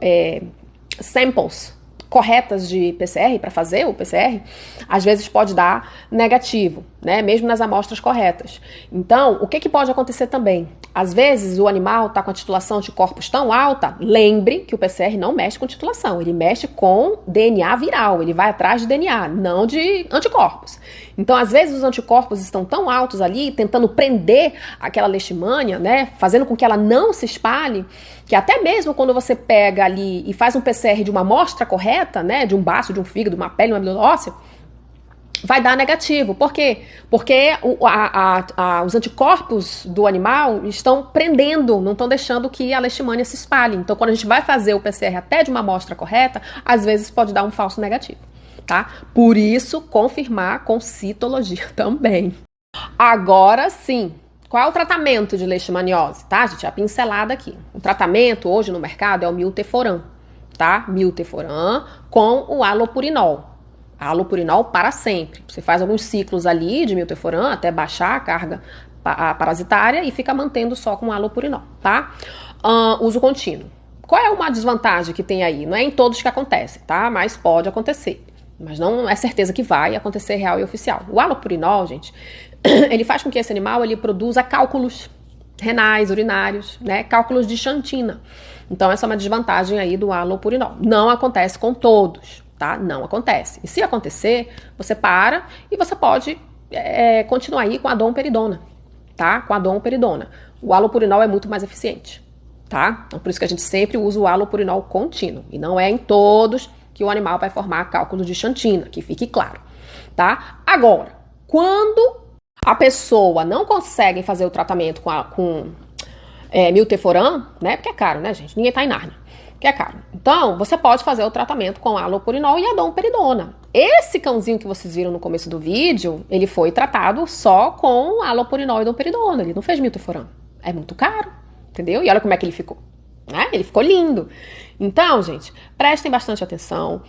samples corretas de PCR para fazer o PCR, às vezes pode dar negativo, né? Mesmo nas amostras corretas. Então, o que pode acontecer também? Às vezes o animal está com a titulação de corpos tão alta, lembre que o PCR não mexe com titulação, ele mexe com DNA viral, ele vai atrás de DNA, não de anticorpos. Então, às vezes os anticorpos estão tão altos ali, tentando prender aquela leishmania, né? Fazendo com que ela não se espalhe, que até mesmo quando você pega ali e faz um PCR de uma amostra correta, né? De um baço, de um fígado, de uma pele, uma medula óssea, vai dar negativo. Por quê? Porque os anticorpos do animal estão prendendo, não estão deixando que a leishmania se espalhe. Então, quando a gente vai fazer o PCR até de uma amostra correta, às vezes pode dar um falso negativo, tá? Por isso, confirmar com citologia também. Agora sim, qual é o tratamento de leishmaniose, tá, gente? A pincelada aqui. O tratamento hoje no mercado é o milteforam, tá? Milteforam com o halopurinol. Halopurinol para sempre. Você faz alguns ciclos ali de milteforam até baixar a carga parasitária e fica mantendo só com halopurinol, tá? Uso contínuo. Qual é uma desvantagem que tem aí? Não é em todos que acontece, tá? Mas pode acontecer. Mas não é certeza que vai acontecer real e oficial. O halopurinol, gente, ele faz com que esse animal ele produza cálculos renais, urinários, né? Cálculos de xantina. Então essa é uma desvantagem aí do halopurinol. Não acontece com todos. Tá? Não acontece. E se acontecer, você para e você pode continuar aí com a domperidona, tá? Com a domperidona. O halopurinol é muito mais eficiente, tá? Então, por isso que a gente sempre usa o halopurinol contínuo. E não é em todos que o animal vai formar cálculo de xantina, que fique claro, tá? Agora, quando a pessoa não consegue fazer o tratamento com milteforam, né? Porque é caro, né, gente? Ninguém tá em Nárnia. Que é caro. Então, você pode fazer o tratamento com halopurinol e a domperidona. Esse cãozinho que vocês viram no começo do vídeo, ele foi tratado só com halopurinol e domperidona. Ele não fez milteforam. É muito caro, entendeu? E olha como é que ele ficou. Né? Ele ficou lindo. Então, gente, prestem bastante atenção.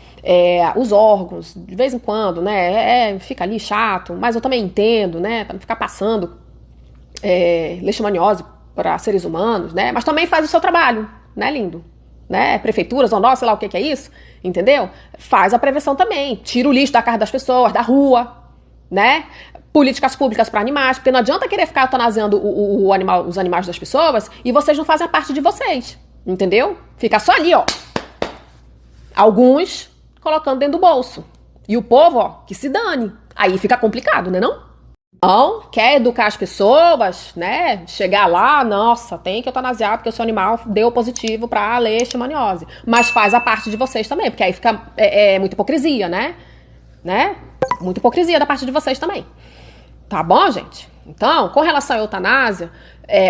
Os órgãos, de vez em quando, né? Fica ali chato, mas eu também entendo, né? Para não ficar passando leishmaniose para seres humanos, né? Mas também faz o seu trabalho, né, lindo? Né? Prefeituras, ou nós, sei lá o que é isso, entendeu? Faz a prevenção também, tira o lixo da casa das pessoas, da rua, né? Políticas públicas para animais, porque não adianta querer ficar eutanasiando os animais das pessoas e vocês não fazem a parte de vocês, entendeu? Fica só ali, ó, alguns colocando dentro do bolso e o povo, ó, que se dane. Aí fica complicado, né não? Então, quer educar as pessoas, né? Chegar lá, nossa, tem que eutanasiar porque o seu animal deu positivo pra leishmaniose. Mas faz a parte de vocês também, porque aí fica muita hipocrisia, né? Muita hipocrisia da parte de vocês também. Tá bom, gente? Então, com relação à eutanásia,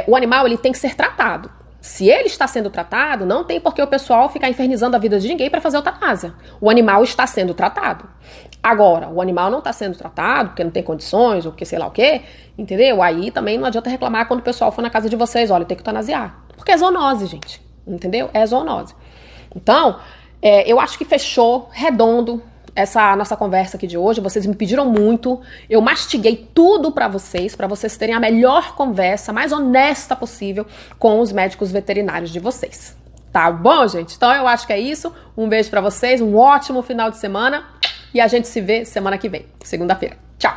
o animal ele tem que ser tratado. Se ele está sendo tratado, não tem por que o pessoal ficar infernizando a vida de ninguém para fazer eutanásia. O animal está sendo tratado. Agora, o animal não está sendo tratado porque não tem condições ou porque sei lá o quê, entendeu? Aí também não adianta reclamar quando o pessoal for na casa de vocês, olha, tem que eutanasiar. Porque é zoonose, gente, entendeu? É zoonose. Então, eu acho que fechou redondo essa nossa conversa aqui de hoje. Vocês me pediram muito, eu mastiguei tudo para vocês terem a melhor conversa, mais honesta possível com os médicos veterinários de vocês. Tá bom, gente? Então eu acho que é isso. Um beijo para vocês, um ótimo final de semana e a gente se vê semana que vem, segunda-feira. Tchau!